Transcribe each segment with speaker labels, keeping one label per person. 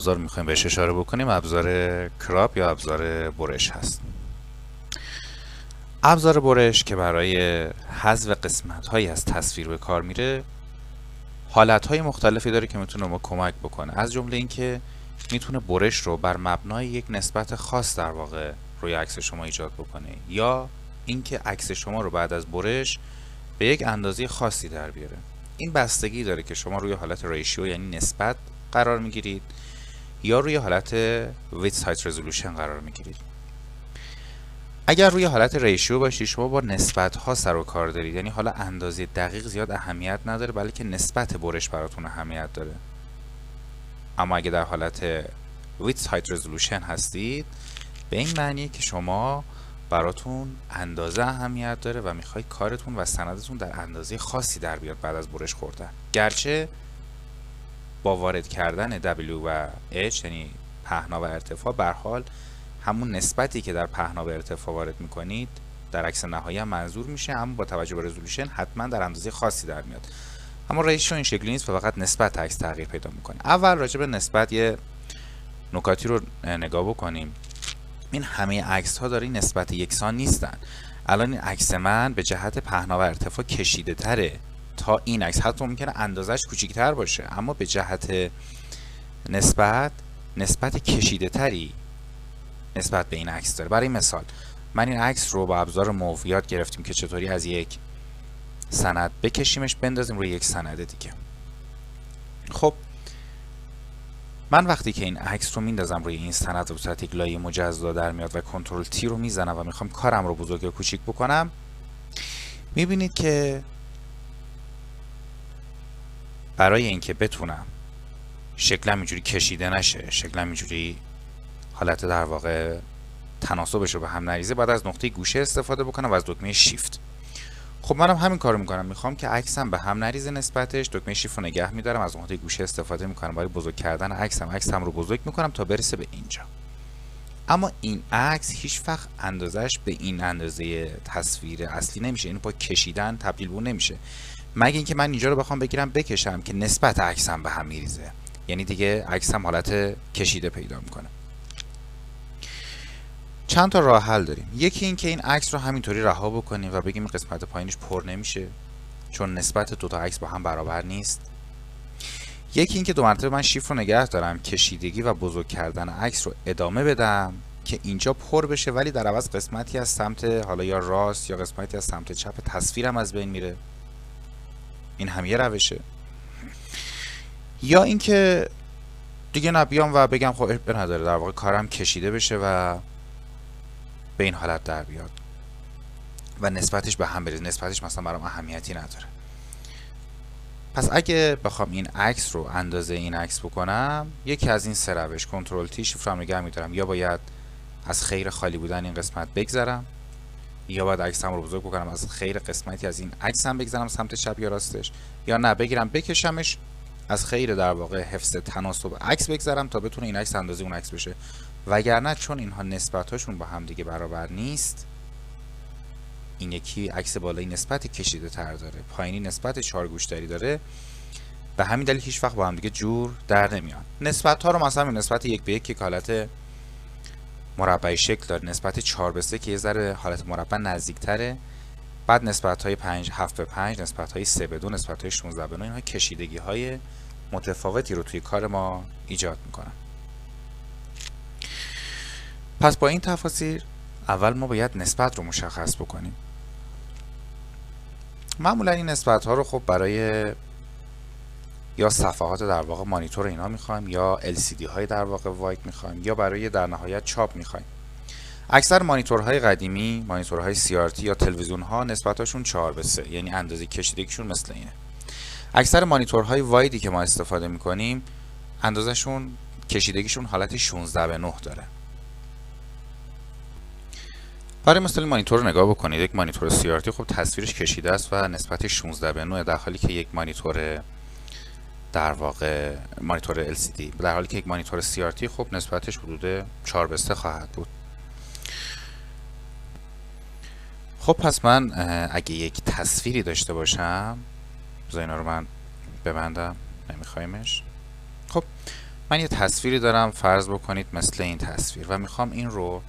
Speaker 1: ابزار میخوایم بهش اشاره بکنیم ابزار کراپ یا ابزار برش هست. ابزار برش که برای حذف قسمت‌هایی از تصویر به کار میره حالت‌های مختلفی داره که میتونه ما کمک بکنه، از جمله اینکه میتونه برش رو بر مبنای یک نسبت خاص در واقع روی عکس شما ایجاد بکنه، یا اینکه عکس شما رو بعد از برش به یک اندازه خاصی در بیاره. این بستگی داره که شما روی حالت ریشیو یعنی نسبت قرار میگیرید یا روی حالت width height resolution قرار میگیرید. اگر روی حالت ریشیو باشید شما با نسبت ها سر و کار دارید، یعنی حالا اندازه دقیق زیاد اهمیت نداره بلکه نسبت برش براتون اهمیت داره. اما اگه در حالت width height resolution هستید به این معنیه که شما براتون اندازه اهمیت داره و میخواید کارتون و سندتون در اندازه خاصی در بیاد بعد از برش خوردن، گرچه با وارد کردن W و H یعنی پهنا و ارتفاع به هر حال همون نسبتی که در پهنا و ارتفاع وارد میکنید در عکس نهایی هم منظور میشه، اما با توجه به رزولوشن حتما در اندازه خاصی در میاد. اما ریشیو این شکلی نیست و فقط نسبت عکس تغییر پیدا میکنه. اول راجع به نسبت یه نکاتی رو نگاه بکنیم. این همه عکس ها داره نسبت یکسان نیستن. الان این عکس من به جهت پهنا و ارتفاع کشیده تره تا این عکس، حتی ممکنه اندازش کوچیک‌تر باشه اما به جهت نسبت کشیده تری نسبت به این عکس داره. برای مثال من این عکس رو با ابزار موو یاد گرفتیم که چطوری از یک سند بکشیمش بندازیم روی یک سند دیگه. خب من وقتی که این عکس رو میندازم روی این سند و به صورت یک لایه مجزا در میاد و کنترل تی رو میزنم و میخوام کارم رو بزرگ یا کوچیک بکنم، میبینید که برای اینکه بتونم شکلم اینجوری کشیده نشه، شکلم اینجوری حالت در واقع تناسبش رو به هم نریزه، بعد از نقطه گوشه استفاده بکنم و از دکمه شیفت. خب منم همین کارو میکنم، میخوام که عکسم به هم نریزه نسبتش، دکمه شیفت رو نگه میدارم، از نقطه گوشه استفاده میکنم برای بزرگ کردن عکسم رو بزرگ میکنم تا برسه به اینجا. اما این عکس هیچ وقت اندازش به این اندازه تصویر اصلی نمیشه، یعنی با کشیدن تبدیل به اون نمیشه، مگه اینکه من اینجا رو بخوام بگیرم بکشم که نسبت عکسم به هم میریزه، یعنی دیگه عکسم حالت کشیده پیدا میکنه. چند تا راه حل داریم. یکی این که این عکس رو همینطوری رها بکنیم و بگیم قسمت پایینش پر نمیشه چون نسبت دو تا عکس با هم برابر نیست. یکی این که دو مرتبه من شیفت رو نگه دارم، کشیدگی و بزرگ کردن عکس رو ادامه بدم که اینجا پر بشه ولی در عوض قسمتی از سمت حالا یا راست یا قسمتی از سمت چپ تصویرم از بین میره. این هم یه روشه. یا اینکه دیگه نبیام و بگم خب اب نداره، در واقع کارم کشیده بشه و به این حالت در بیاد و نسبتش به هم بریزه، نسبتش مثلا برام اهمیتی نداره. پس اگه بخوام این عکس رو اندازه این عکس بکنم، یکی از این سه روش، کنترل تی شیفت رو نگه می‌دارم، یا باید از خیر خالی بودن این قسمت بگذرم، یا باید عکسم رو بزرگ بکنم از خیر قسمتی از این عکسم بگذرم سمت چپ یا راستش، یا نه بگیرم بکشمش از خیر در واقع حفظ تناسب عکس بگذرم تا بتونه این عکس اندازه اون عکس بشه. وگرنه چون اینها نسبتاشون با هم دیگه برابر نیست، این یکی عکس بالایی نسبت کشیده تر داره، پایینی نسبت چارگوشتری داره، به همین دلیل هیچ وقت با هم دیگه جور در نمیان. نسبت ها رو مثلا نسبت 1:1 که حالت مربعی شکل داره، نسبت 4:3 که یه ذره حالت مربع نزدیکتره، بعد نسبت های 5:7:5، نسبت های 3:2، نسبت های 16:9، اینها کشیدگی های متفاوتی رو توی کار ما ایجاد میکنن. پس با این تفاصیل اول ما باید نسبت رو مشخص بکنیم. معمولا این نسبت ها رو خب برای یا صفحات در واقع مانیتور اینا میخوایم، یا LCD های در واقع وایت میخوایم، یا برای در نهایت چاپ میخوایم. اکثر مانیتورهای قدیمی، مانیتورهای CRT یا تلویزیون ها نسبتاشون 4:3، یعنی اندازه کشیدگیشون مثل اینه. اکثر مانیتورهای وایدی که ما استفاده میکنیم اندازهشون کشیدگیشون حالت 16:9 داره. برای مثلا مانیتور رو نگاه بکنید، یک مانیتور CRT خب تصویرش کشیده است و نسبت 16:9، در حالی که یک مانیتور در واقع مانیتور LCD، در حالی که یک مانیتور CRT خب نسبتش حدود 4:3 خواهد بود. خب پس من اگه یک تصویری داشته باشم، بذار اینا رو من ببندم، نمیخوایمش. خب من یه تصویری دارم، فرض بکنید مثل این تصویر، و میخوام این رو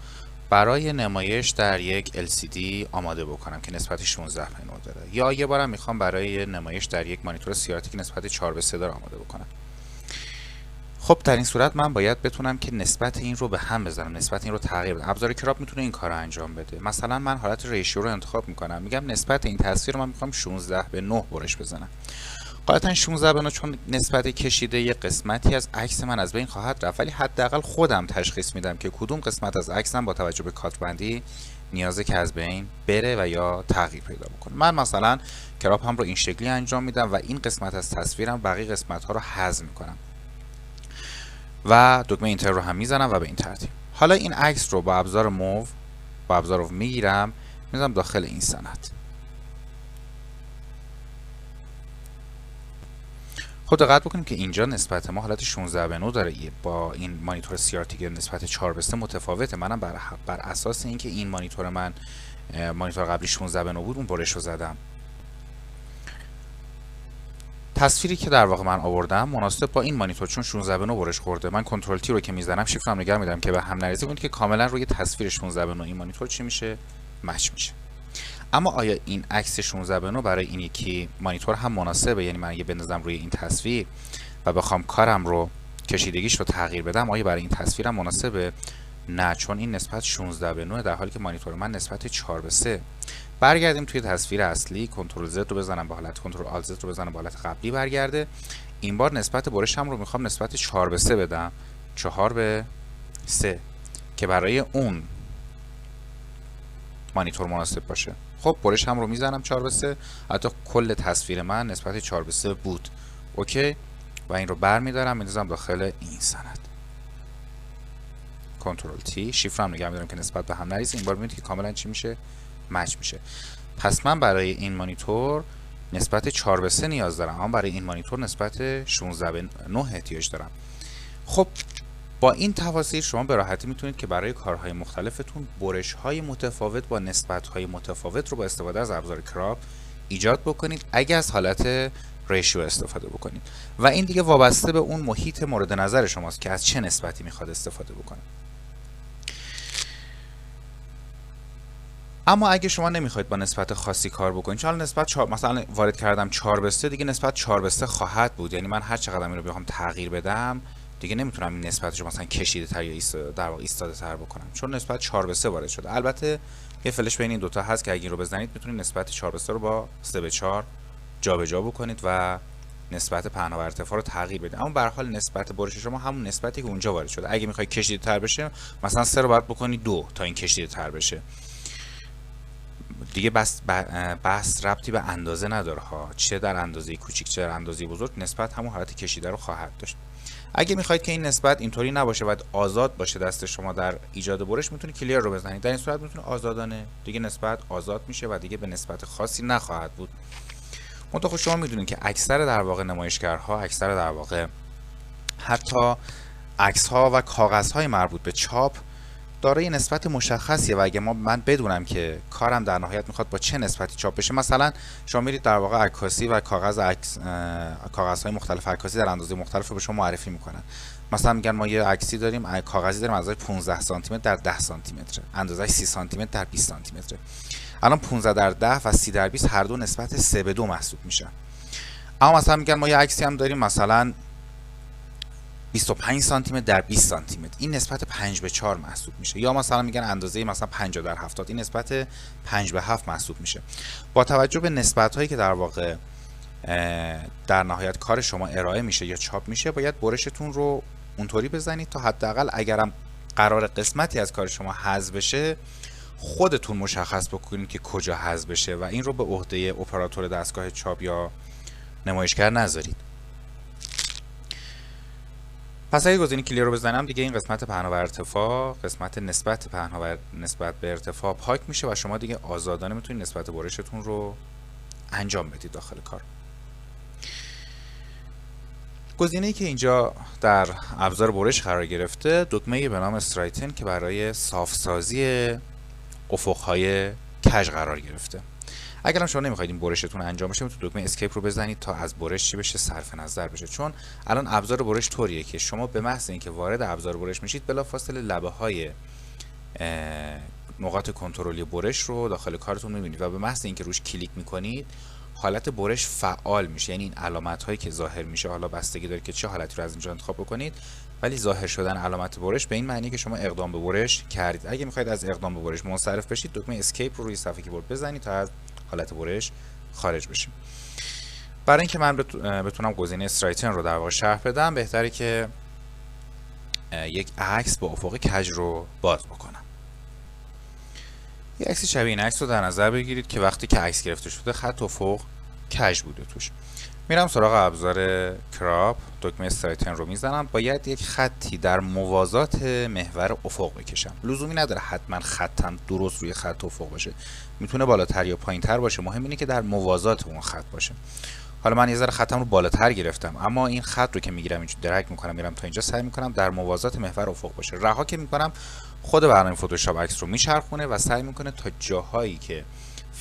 Speaker 1: برای نمایش در یک LCD آماده بکنم که نسبت 16 به 9 داره، یا یه بارم میخوام برای نمایش در یک مانیتور CRT که نسبت 4 به 3 داره آماده بکنم. خب در این صورت من باید بتونم که نسبت این رو به هم بذارم، نسبت این رو تغییر بدم. ابزار کراپ میتونه این کار رو انجام بده. مثلا من حالت ریشیو رو انتخاب میکنم، میگم نسبت این تصویر رو من میخوام 16 به 9 برش بزنم. غالبا 16 به 9 چون نسبت کشیده یه قسمتی از عکس من از بین خواهد رفت، ولی حداقل خودم تشخیص میدم که کدوم قسمت از عکسم با توجه به کادربندی نیازه که از بین بره و یا تغییر پیدا بکنه. من مثلا کراپ هم رو این شکلی انجام میدم و این قسمت از تصویرم بقیه قسمت ها رو حذف میکنم و دکمه اینتر رو هم میزنم و به این ترتیب. حالا این عکس رو با ابزار موو میگیرم، میذارم داخل این سند. خب دقت بکنیم که اینجا نسبت ما حالت 16 به 9 داره، با این مانیتور CRT که نسبت 4 به 3 متفاوته. منم بر اساس اینکه این مانیتور من مانیتور قبلی 16 به 9 بود اون برش رو زدم. تصویری که در واقع من آوردم مناسب با این مانیتور چون 16 به 9 برش خورده، من کنترل تی رو که میزنم شیفت هم نگه میدم که به هم نریزه، کنید که کاملا روی تصویر 16 به 9 این مانیتور چی میشه؟ مچ میشه. اما آیا این عکس 16 به 9 برای این یکی مانیتور هم مناسبه؟ یعنی من اگه بندازم روی این تصویر و بخوام کارم رو کشیدگیش رو تغییر بدم، آیا برای این تصویرم مناسبه؟ نه، چون این نسبت 16 به 9 در حالی که مانیتور من نسبت 4 به 3. برگردیم توی تصویر اصلی، کنترل Z رو بزنم به حالت کنترل آلت Z رو بزنم به حالت قبلی برگرده. این بار نسبت برشم رو میخوام نسبت 4 به 3 بدم، 4 به 3 که برای اون مانیتور مناسب باشه. خب برش هم رو میزنم 4 به 3، حتی کل تصویر من نسبت 4 به 3 بود. اوکی، و این رو برمیدارم میذارم داخل این سند. کنترل تی، شیفت هم نگه میدارم که نسبت به هم نریزه. این بار میبینید که کاملا چی میشه؟ مچ میشه. پس من برای این مانیتور نسبت 4 به 3 نیاز دارم، اما برای این مانیتور نسبت 16 به 9 احتیاج دارم. خب با این تفاصیل شما به راحتی میتونید که برای کارهای مختلفتون برش‌های متفاوت با نسبت‌های متفاوت رو با استفاده از ابزار کراپ ایجاد بکنید، اگه از حالت ریشیو استفاده بکنید. و این دیگه وابسته به اون محیط مورد نظر شماست که از چه نسبتی میخواد استفاده بکنه. اما اگه شما نمیخواید با نسبت خاصی کار بکنید، چون نسبت مثلا وارد کردم 4 به 3 دیگه نسبت 4 به 3 خواهد بود، یعنی من هر چقدر این رو بخوام تغییر بدم دیگه نمیتونم این نسبتش رو مثلا کشیده تر یا در واقع ایستاده تر بکنم، چون نسبت 4 به 3 وارد شده. البته یه فلش بین این دوتا هست که اگه این رو بزنید میتونید نسبت 4 به 3 رو با 3 به 4 جابجا بکنید و نسبت پهنا و ارتفاع رو تغییر بدید. اما به هر حال نسبت برش شما همون نسبتی که اونجا وارد شده. اگه میخواید کشیده تر بشه مثلا 3 رو باید بکنید 2 تا این کشیده تر بشه. دیگه بس ربطی به اندازه نداره ها، چه در اندازه کوچیک چه در اندازه بزرگ نسبت همون حالت کشیده رو خواهد داشت. اگه میخواید که این نسبت اینطوری نباشه و آزاد باشه دست شما در ایجاد برش، میتونید کلیر رو بزنید. در این صورت میتونه آزادانه دیگه نسبت آزاد میشه و دیگه به نسبت خاصی نخواهد بود. منتها شما میدونید که اکثر در واقع نمایشگرها، اکثر در واقع حتی عکس ها و کاغذ های مربوط به چاپ دارای نسبت مشخصیه و اگه من بدونم که کارم در نهایت میخواد با چه نسبتی چاپ بشه، مثلا شما میرید در واقع عکاسی و کاغذهای مختلف عکاسی در اندازه مختلف رو به شما معرفی میکنن. مثلا میگن ما یه عکسی داریم، کاغذی داریم اندازه 15 سانتی متر در 10 سانتی متر، اندازه 30 سانتی متر در 20 سانتی متر. الان 15 در 10 و 30 در 20 هر دو نسبت 3 به 2 محسوب میشن. اما مثلا میگن ما یه عکسی هم داریم مثلا 25 سانتی متر در 20 سانتی متر، این نسبت 5 به 4 محسوب میشه. یا مثلا میگن اندازه مثلا 50 در 70، این نسبت 5 به 7 محسوب میشه. با توجه به نسبت هایی که در واقع در نهایت کار شما ارائه میشه یا چاپ میشه، باید برشتون رو اونطوری بزنید تا حداقل اگرم قرار قسمتی از کار شما حذف بشه، خودتون مشخص بکنید که کجا حذف بشه و این رو به عهده اپراتور دستگاه چاپ یا نمایشگر نذارید. پس اگه گزینه کلیر رو بزنم دیگه این قسمت پهنا و ارتفاع، قسمت نسبت پهنا و نسبت به ارتفاع پاک میشه و شما دیگه آزادانه میتونید نسبت برشتون رو انجام بدید داخل کار. گزینه‌ای که اینجا در ابزار برش قرار گرفته دکمه به نام استرایتن که برای صافسازی افق‌های کج قرار گرفته. اگرم شما نمیخواید این برشتون انجام بشه میتونید دکمه اسکیپ رو بزنید تا از برش چی بشه، صرف نظر بشه. چون الان ابزار برش طوریه که شما به محض اینکه وارد ابزار برش میشید بلافاصله لبه های نقاط کنترلی برش رو داخل کارتون میبینید و به محض اینکه روش کلیک میکنید حالت برش فعال میشه. یعنی این علامت هایی که ظاهر میشه، حالا بستگی داره که چه حالتی رو از اینجا انتخاب بکنید، ولی ظاهر شدن علامت برش به این معنی که شما اقدام به برش کردید. اگه میخواید از اقدام به برش منصرف بشید دکمه اسکیپ رو روی صفحه کیبورد بزنید تا از حالت برش خارج بشیم. برای اینکه من بتونم گزینه استرایتن رو در واقع شرح بدم، بهتره که یک عکس با افق کج رو باز بکنم. یک عکس شبیه این عکس رو در نظر بگیرید که وقتی که عکس گرفته شده خط افق کج بوده توش. میرم سراغ ابزار کراپ، دکمه استرایتن رو میزنم. باید یک خطی در موازات محور افق بکشم. لزومی نداره حتما خطم درست روی خط افق باشه، میتونه بالاتر یا پایینتر باشه، مهم اینه که در موازات اون خط باشه. حالا من یه ذره خطم رو بالاتر گرفتم، اما این خط رو که میگیرم اینجا درگ میکنم میرم تا اینجا، سعی میکنم در موازات محور افق باشه. رها که میکنم خود برنامه فتوشاپ عکس رو میچرخونه و سعی میکنه تا جاهایی که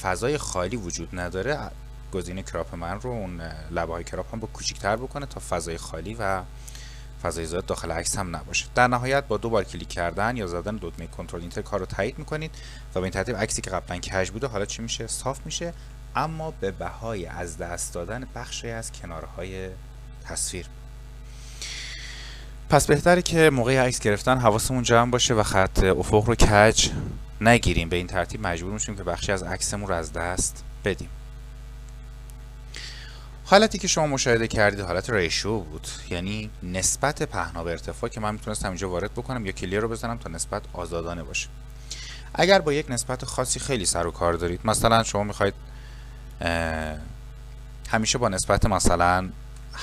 Speaker 1: فضای خالی وجود نداره گزینه کراپ من رو، اون لبه های کراپ هم با کوچیک‌تر بکنه تا فضای خالی و فضای زیاد داخل عکس هم نباشه. در نهایت با 2 بار کلیک کردن یا زدن دکمه کنترل اینتر کار رو تایید میکنید و به این ترتیب عکسی که قبلا کج بوده حالا چی میشه؟ صاف میشه، اما به بهای از دست دادن بخشی از کنارهای تصویر. پس بهتره که موقع عکس گرفتن حواسمون جمع باشه و خط افق رو کج نگیریم. به این ترتیب مجبور میشیم که بخشی از عکسمون رو از دست بدیم. حالتی که شما مشاهده کردید حالت ریشیو بود، یعنی نسبت پهنا به ارتفاع که من میتونستم اینجا وارد بکنم یا کلیر رو بزنم تا نسبت آزادانه باشه. اگر با یک نسبت خاصی خیلی سر و کار دارید، مثلا شما میخواید همیشه با نسبت مثلا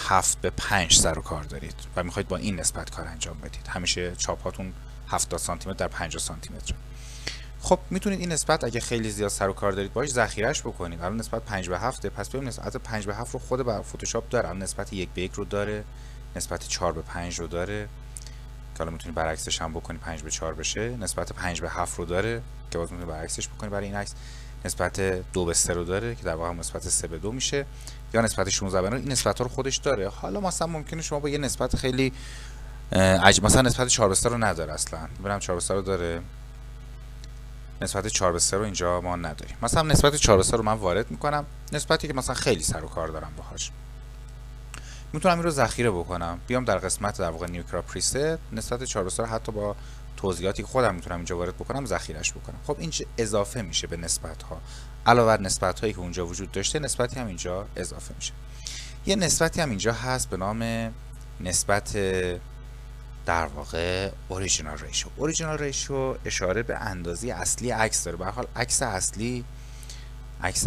Speaker 1: 7:5 سر و کار دارید و میخواید با این نسبت کار انجام بدید، همیشه چاپاتون 70 سانتی متر در 50 سانتی متر، خب میتونید این نسبت اگه خیلی زیاد سر و کار دارید باش ذخیره‌اش بکنید. الان نسبت 5:7، پس بیایم نسبت 5:7 رو خود با فتوشاپ داره. الان نسبت 1:1 رو داره، نسبت 4:5 رو داره که حالا میتونید برعکسش هم بکنید 5:4 بشه، نسبت 5:7 رو داره که باز میتونید برعکسش بکنید برای این عکس، نسبت 2:3 رو داره که در واقع نسبت 3:2 میشه، یا نسبت 16:9. این نسبت ها رو خودش داره. حالا مثلا ممکنه شما با یه نسبت خیلی مثلا نسبت 4:3 رو نداره، اصلا ببینم 4:3 رو داره، نسبت 4:3 رو اینجا ما نداریم. مثلا نسبت 4:3 رو من وارد میکنم، نسبتی که مثلا خیلی سر و کار دارم باهاش، میتونم این رو ذخیره بکنم. بیام در قسمت در واقع نیو کراپ پریست، نسبت 4:3 رو حتی با توضیحاتی که خودم میتونم اینجا وارد بکنم ذخیرهش بکنم. خب این اضافه میشه به نسبت ها، علاوه بر نسبت هایی که اونجا وجود داشته نسبتی هم اینجا اضافه میشه. یه نسبتی هم اینجا هست به نام نسبت در واقع اوریجینال ریشیو. اوریجینال ریشیو اشاره به اندازه اصلی عکس داره. به هر حال عکس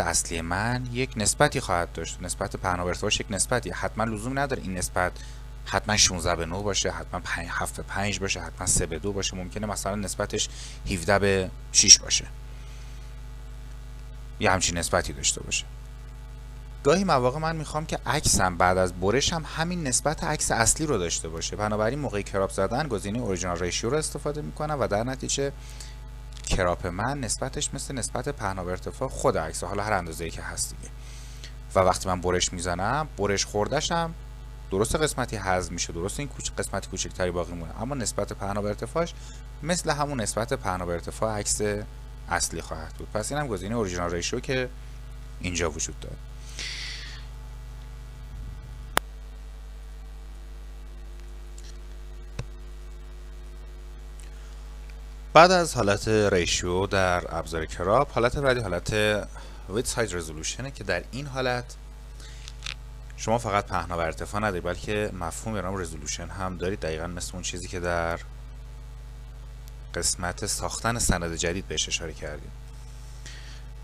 Speaker 1: اصلی من یک نسبتی خواهد داشت، نسبت پهنا به ارتفاعش یک نسبتی، حتما لزوم نداره این نسبت حتما 16:9 باشه، حتما 7:5 باشه، حتما 3:2 باشه، ممکنه مثلا نسبتش 17:6 باشه، یه همچین نسبتی داشته باشه. گاهی مواقع من میخوام که عکسم بعد از برش هم همین نسبت عکس اصلی رو داشته باشه، بنابراین موقع کراپ زدن گزینه اوریجینال ریشیو رو استفاده میکنم و در نتیجه کراپ من نسبتش مثل نسبت پهنا به ارتفاع خود عکس، حالا هر اندازه‌ای که هست دیگه، و وقتی من برش میزنم برش خورده‌شم درست قسمتی حذف میشه، درست این قسمت کوچکتری باقی مونه، اما نسبت پهنا به ارتفاعش مثل همون نسبت پهنا به ارتفاع عکس اصلی خواهد بود. پس اینم گزینه اوریجینال ریشیو که اینجا وجود داره. بعد از حالت ریشیو در ابزار کراپ، حالت بعدی حالت وید ساید رزولوشنه که در این حالت شما فقط پهنا و ارتفاع ندارید بلکه مفهوم به نام رزولوشن هم دارید، دقیقاً مثل اون چیزی که در قسمت ساختن سند جدید بهش اشاره کردیم.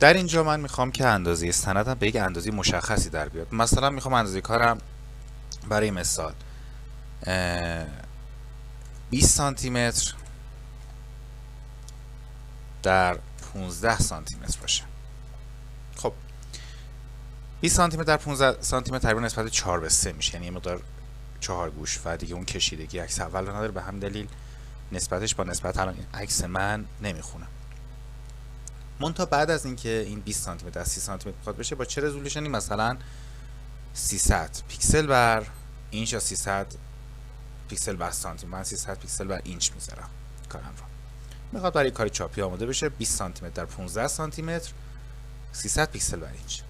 Speaker 1: در اینجا من میخوام که اندازه سندم به یک اندازه مشخصی در بیاد. مثلا میخوام اندازه کارم برای مثال 20 سانتی متر در 15 سانتی متر باشه. خب 20 سانتی متر در 15 سانتی متر تقریبا نسبت 4:3 میشه، یعنی یه مقدار 4 گوش و دیگه اون کشیدگی عکس اول رو نداره، به همین دلیل نسبتش با نسبت الان عکس من نمیخونه. منتها بعد از اینکه این 20 سانتی متر از 30 سانتی متر بخواد بشه با چه رزولوشنی، مثلا 300 پیکسل بر اینچ یا 300 پیکسل بر سانتی، من 300 پیکسل بر اینچ میذارم کارم رو. میخواد برای کار چاپی آماده بشه 20 سانتی متر در 15 سانتی متر 300 پیکسل بر اینچ.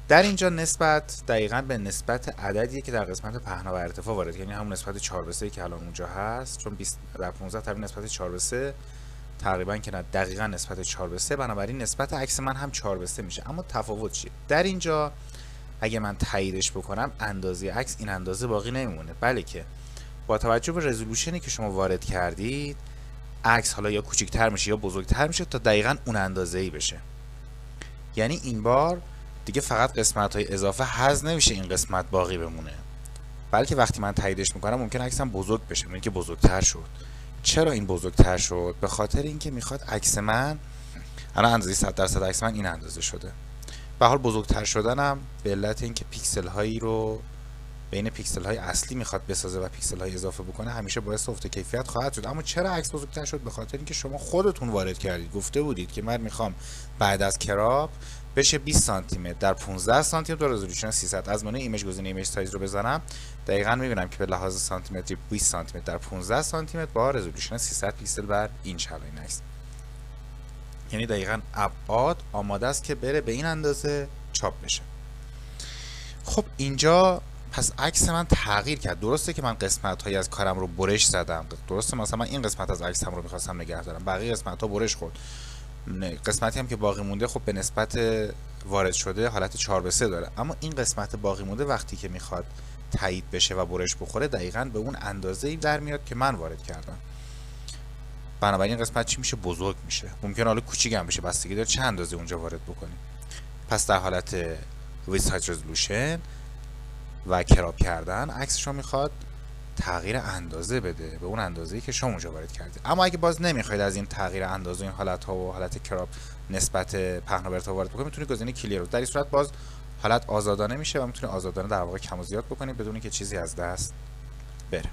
Speaker 1: در اینجا نسبت دقیقاً به نسبت عددیه که در قسمت پهنا و ارتفاع وارد، یعنی همون نسبت 4:3 که الان اونجا هست، چون 20 در 15 تقریبا نسبت 4:3 تقریبا که نه دقیقاً نسبت 4:3، بنابراین نسبت عکس من هم 4:3 میشه. اما تفاوت چیه؟ در اینجا اگه من تاییدش بکنم اندازه عکس این اندازه باقی نمیمونه، بله که با توجه به رزولوشنی که شما وارد کردید عکس حالا یا کوچیک‌تر میشه یا بزرگتر میشه تا دقیقاً اون اندازه‌ای بشه. یعنی این بار دیگه فقط قسمت‌های اضافه حذف نمیشه این قسمت باقی بمونه، بلکه وقتی من تاییدش میکنم ممکن عکسم بزرگ بشه. میگه که بزرگتر شد. چرا این بزرگتر شد؟ به خاطر اینکه میخواد عکس من الان اندازه 100% عکس من این اندازه شده. به حال بزرگتر شدنم به علت اینکه پیکسل هایی رو بین پیکسل های اصلی میخواد بسازه و پیکسل های اضافه بکنه همیشه باعث افت کیفیت خواهد شد. اما چرا عکس بزرگتر شد؟ به خاطر اینکه شما خودتون وارد کردید، گفته بودید که من میخوام بعد از کراپ بشه 20 سانتی متر در 15 سانتی متر با رزولوشن 300. از منوی ایمیج گزینه ایمیج سایز رو بزنم دقیقاً میبینم که به لحاظ سانتی متری 20 سانتی متر در 15 سانتی متر با رزولوشن 300 پیکسل بر اینچ این عکس. یعنی دقیقاً ابعاد آماده است که بره به این اندازه چاپ بشه. خب اینجا پس عکس من تغییر کرد. درسته که من قسمت هایی از کارم رو برش زدم، درسته مثلا من این قسمت از عکسم رو میخواستم نگه دارم، بقیه قسمت ها برش خورد، قسمتی هم که باقی مونده خب به نسبت وارد شده حالت 4:3 داره، اما این قسمت باقی مونده وقتی که میخواد تایید بشه و برش بخوره دقیقاً به اون اندازه‌ای در میاد که من وارد کردم. بنابراین این قسمت چی میشه؟ بزرگ میشه. ممکنه حالا کوچیک هم بشه، بستگی داره چه اندازه اونجا وارد بکنیم. پس در حالت with height resolution و کراپ کردن عکسش رو میخواد تغییر اندازه بده به اون اندازه‌ای که شما اونجا وارد کردید. اما اگه باز نمیخواید از این تغییر اندازه این حالت ها و حالت کراپ نسبت پهنا به ارتفاع وارد بکنید، میتونید گزینه کلیر رو، در این صورت باز حالت آزادانه میشه و میتونید آزادانه در واقع کم و زیاد بکنید بدون اینکه چیزی از دست بره.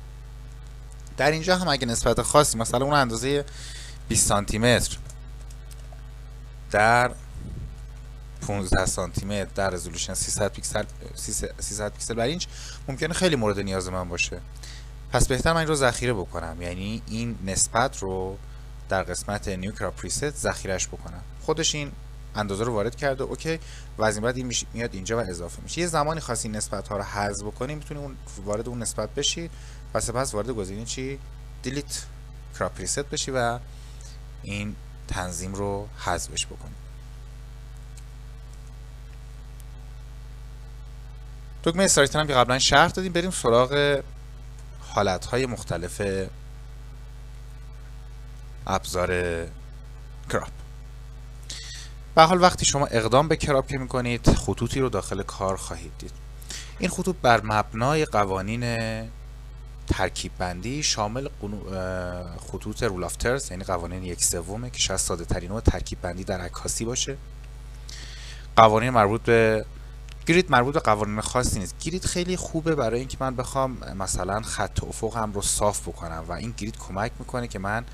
Speaker 1: در اینجا هم اگه نسبت خاصی مثلا اون اندازه 20 سانتی متر در 15 سانتی متر در رزولوشن 300 پیکسل بر اینچ ممکنه خیلی مورد نیاز من باشه، پس بهتر من این رو ذخیره بکنم، یعنی این نسبت رو در قسمت نیو کراپ پریست ذخیرهش بکنم. خودش این اندازه رو وارد کرده، اوکی، و از این بعد این میاد اینجا و اضافه میشه. یه زمانی خاصی نسبت ها رو حذف بکنیم میتونید اون وارد اون نسبت بشید و سپس وارد گزینه چی دیلیت کراپ پریست بشی و این تنظیم رو حذفش بکنید. دکمه استارت هم که قبلا شرح دادیم، بریم سراغ حالت‌های مختلف ابزار کراپ. به حال وقتی شما اقدام به کراپ می‌کنید خطوطی رو داخل کار خواهید دید. این خطوط بر مبنای قوانین ترکیب بندی شامل خطوط رول آف ترز، یعنی قوانین 1/3 که شاید ساده ترین نوع ترکیب بندی در عکاسی باشه. قوانین مربوط به گرید مربوط به قوانین خاصی نیست. گرید خیلی خوبه برای اینکه من بخوام مثلا خط افقم رو صاف بکنم و این گرید کمک میکنه که من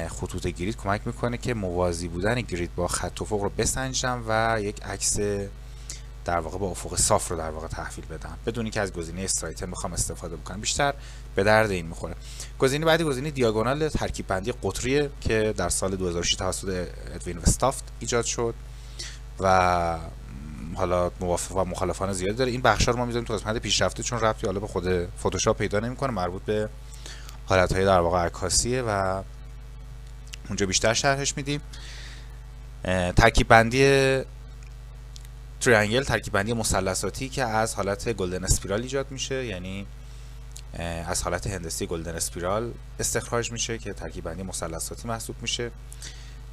Speaker 1: خطوط گرید کمک میکنه که موازی بودن گرید با خط افق رو بسنجم و یک عکس در واقع با افق صاف رو در واقع تحویل بدم بدون اینکه از گزینه استرایتن بخوام استفاده بکنم. بیشتر به درد این میخوره. گزینه بعدی گزینه دیاگونال ترکیب بندی قطریه که در سال 2006 توسط ادوین وستافت ایجاد شد و حالا موافق و مخالفان زیادی داره. این بخشا رو ما میذاریم تو قسمت پیشرفته چون ربطی حالا به خود فتوشاپ پیدا نمیکنه، مربوط به حالت‌های در واقع عکاسیه و اونجا بیشتر شرحش میدیم. ترکیب بندی تریانگل، ترکیب بندی مثلثاتی که از حالت گلدن اسپیرال ایجاد میشه، یعنی از حالت هندسی گلدن اسپیرال استخراج میشه که ترکیب بندی مثلثاتی محسوب میشه.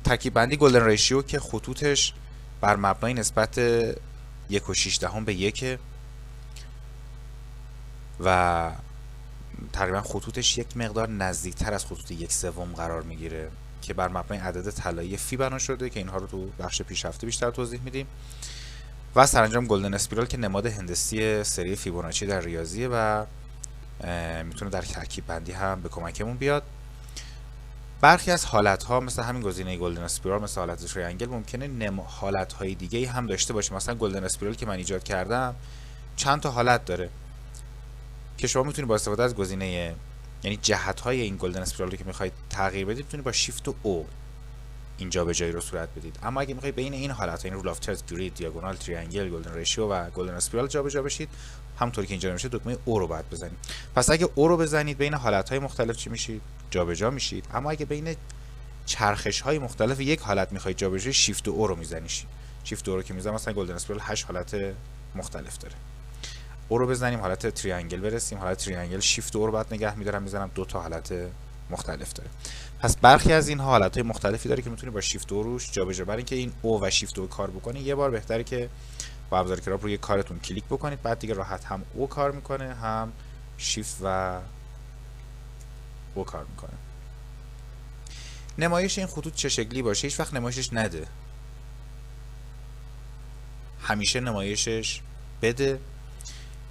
Speaker 1: ترکیب بندی گلدن ریشیو که خطوطش بر مبنای نسبت 1.6 به 1 و تقریبا خطوطش یک مقدار نزدیکتر از خطوط 1/3 قرار میگیره که بر مبنای عدد طلایی فی بنا شده که اینها رو تو بخش پیشرفته بیشتر توضیح میدیم. و سرانجام گلدن اسپیرال که نماد هندسی سری فیبوناچی در ریاضیه و میتونه در ترکیب بندی هم به کمکمون بیاد. برخی از حالت‌ها مثل همین گزینه گلدن اسپیرال، مثل حالت تریانگل، ممکنه حالت‌های دیگه‌ای هم داشته باشه. مثلا گلدن اسپیرال که من ایجاد کردم چند تا حالت داره که شما میتونید با استفاده از گزینه، یعنی جهت‌های این گلدن اسپیرال رو که می‌خواید تغییر بدید، میتونید با شیفت و او اینجا به جایی رو صورت بدید. اما اگه می‌خواید بین این حالت‌ها، یعنی رول اف ترز، گرید، دیاگونال، تریانگل، گلدن ریشیو و گلدن اسپیرال جابجا بشید، همونطوری که اینجا نمیشه دکمه او رو باید بزنید. پس اگه او رو بزنید بین حالت‌های مختلف چی میشید؟ جابجا میشید. اما اگه بین چرخش‌های مختلف یک حالت می‌خواید جابجا بشید، شیفت و او رو میزنید. شیفت او رو که میزنم، مثلا گلدن اسپیرال 8 حالت مختلف داره. او رو بزنیم حالت تریانگل برسیم، حالت تریانگل شیفت او رو بعد نگه می‌دارم میزنم، دو تا حالت مختلف داره. پس برخی از اینها حالت‌های مختلفی داره که میتونید با شیفت او روش جابجا. برای اینکه این او و شیفت او کار بکنه، یه بار بهتره که با ابزار کراپ روی کارتون کلیک بکنید، بعد دیگه راحت هم او کار میکنه هم شیفت و او کار میکنه. نمایش این خطوط چه شکلی باشه؟ هیچ وقت نمایشش نده، همیشه نمایشش بده،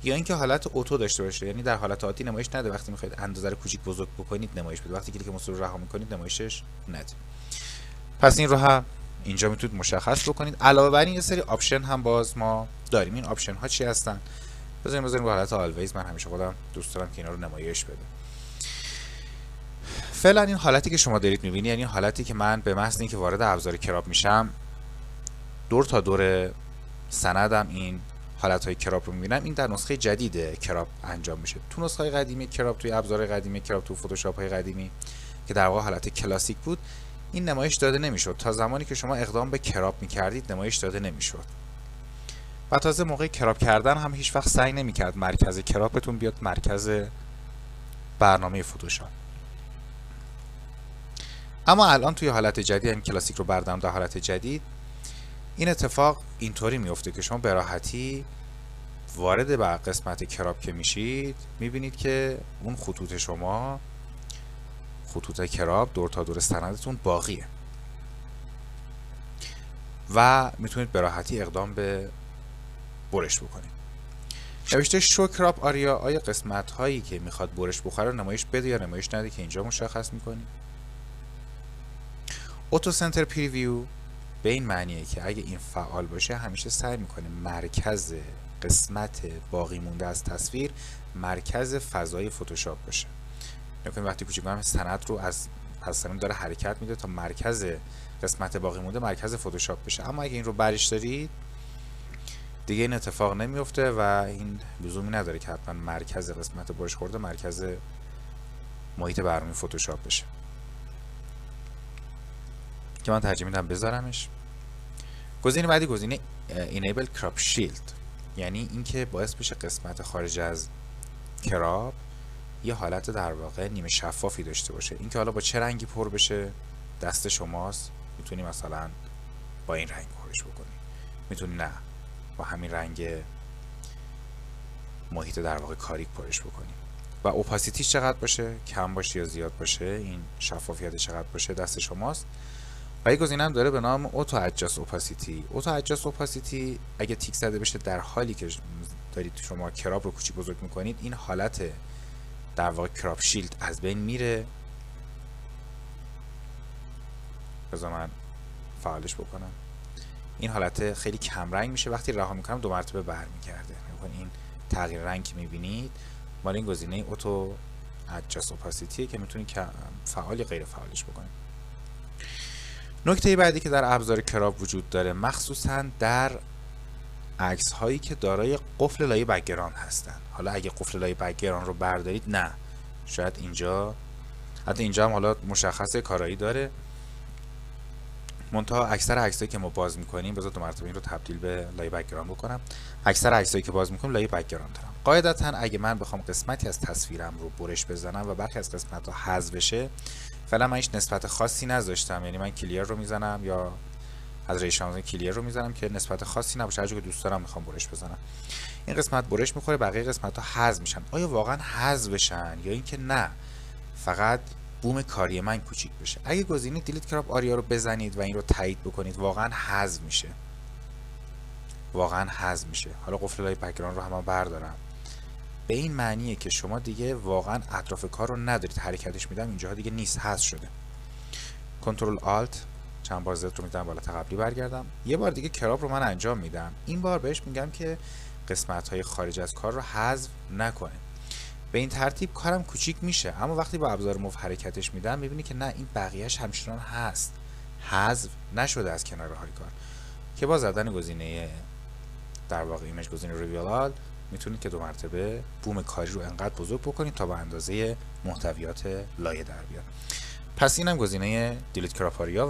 Speaker 1: یا اینکه حالت اتو داشته باشه، یعنی در حالت عادی نمایش نده، وقتی میخواید اندازه رو کوچیک بزرگ بکنید نمایش بده، وقتی کلیک مثبت رو رها میکنید نمایشش نده. پس این رو هم اینجا میتونید مشخص بکنید. علاوه بر این یه سری آپشن هم باز ما داریم. این آپشن ها چی هستن؟ بذاریم به حالت آلویز. من همیشه خودم دوست دارم که اینا رو نمایش بده. فعلا این حالتی که شما دارید میبینید، یعنی حالتی که من به محض اینکه وارد ابزار کراپ میشم دور تا دور سندم این حالت‌های کراپ رو می‌بینم. این در نسخه جدید کراپ انجام میشه. تو نسخه قدیمی کراپ، توی ابزار قدیمی کراپ، تو فتوشاپ‌های قدیمی که در واقع حالت کلاسیک بود، این نمایش داده نمیشد. تا زمانی که شما اقدام به کراپ می‌کردید نمایش داده نمیشد. و تازه موقع کراپ کردن هم هیچ وقت سعی نمی‌کرد مرکز کراپتون بیاد مرکز برنامه فتوشاپ. اما الان توی حالت جدید، یعنی کلاسیک رو بردارم در حالت جدید، این اتفاق اینطوری میفته که شما به راحتی وارد به قسمت کراپ که میشید میبینید که اون خطوط شما، خطوط کراپ دور تا دور سندتون باقیه و میتونید به راحتی اقدام به برش بکنید. نوشته شو کراپ آریا، آیا قسمت هایی که میخواد برش بخوره نمایش بده یا نمایش نده که اینجا مشخص میکنید. اوتو سنتر پریویو به این معنیه که اگه این فعال باشه همیشه سعی میکنه مرکز قسمت باقی مونده از تصویر مرکز فضای فتوشاپ باشه. نکنید وقتی کوچیک کنم سند رو از سند داره حرکت میده تا مرکز قسمت باقی مونده مرکز فتوشاپ بشه. اما اگه این رو برش دارید دیگه این اتفاق نمیفته و این لزومی نداره که حتما مرکز قسمت برش خورده مرکز محیط برنامه فتوشاپ بشه، که من ترجیح میدم بذارمش. گزینه بعدی گزینه Enable Crop Shield، یعنی اینکه باعث بشه قسمت خارج از کراپ یه حالت در واقع نیمه شفافی داشته باشه. اینکه حالا با چه رنگی پر بشه دست شماست. میتونی مثلا با این رنگ پرش بکنی، میتونی نه با همین رنگ محیط در واقع کاریک پرش بکنی. و اوپاسیتیش چقدر باشه، کم باشه یا زیاد باشه، این شفافیت چقدر باشه دست شماست. و یه گزینه هم داره به نام اوتو ادجاست اوپاسیتی. اوتو ادجاست اوپاسیتی اگه تیک زده بشه در حالی که دارید شما کراپ رو کوچیک بزرگ میکنید، این حالت در واقع کراپ شیلد از بین میره. بذار من فعالش بکنم. این حالت خیلی کم رنگ میشه، وقتی رها میکنم 2 مرتبه برمیگرده. این تغییر رنگ که میبینید مال این گزینه اوتو ادجاست اوپاسیتی که میتونید فعال یا غیر فعالش بکنید. نکته بعدی که در ابزار کراپ وجود داره، مخصوصا در عکس هایی که دارای قفل لایه بک‌گراند هستن. حالا اگه قفل لایه بک‌گراند رو بردارید نه، شاید اینجا، حتی اینجا هم حالا مشخصه کارایی داره، منتها اکثر عکسایی که ما باز میکنیم، بذار 2 مرتبه این رو تبدیل به لایه بک‌گراند بکنم، اکثر عکسایی که باز میکنیم لایه بک‌گراند دارن. قاعدتا اگه من بخوام قسمتی از تصویرم رو برش بزنم و برخی از قسمت‌ها حذف بشه، فعلا من هیچ نسبت خاصی نذاشتم، یعنی من کلیر رو میزنم یا از ریشان کلیر رو میزنم که نسبت خاصی نباشه، هر جا که دوست دارم میخوام برش بزنم. این قسمت برش میخوره، بقیه قسمت ها حذف میشن. آیا واقعا حذف بشن یا اینکه نه فقط بوم کاری من کوچیک بشه؟ اگه گزینه دیلیت کراپ آریا رو بزنید و این رو تایید بکنید واقعا حذف میشه، واقعا حذف میشه. حالا قفل لایه بک‌گراند رو هم بردارم، به این معنیه که شما دیگه واقعا اطراف کار رو ندارید، حرکتش میدم اینجاها دیگه نیست، حذف شده. کنترل آلت چند بار زد رو میدم بالا تا قبلی برگردم. یه بار دیگه کراپ رو من انجام میدم. این بار بهش میگم که قسمت های خارج از کار رو حذف نکنه. به این ترتیب کارم کوچیک میشه، اما وقتی با ابزار موو حرکتش میدم میبینی که نه، این بقیهش همچنان هست، حذف نشده از کنار های کار. که با زدن گزینه در واقع ایمیج گزینه ریویال آل میتونید که 2 مرتبه بوم کاری رو انقدر بزرگ بکنید تا به اندازه محتویات لایه در بیاد. پس اینم گزینه دیلیت کراپ آریا.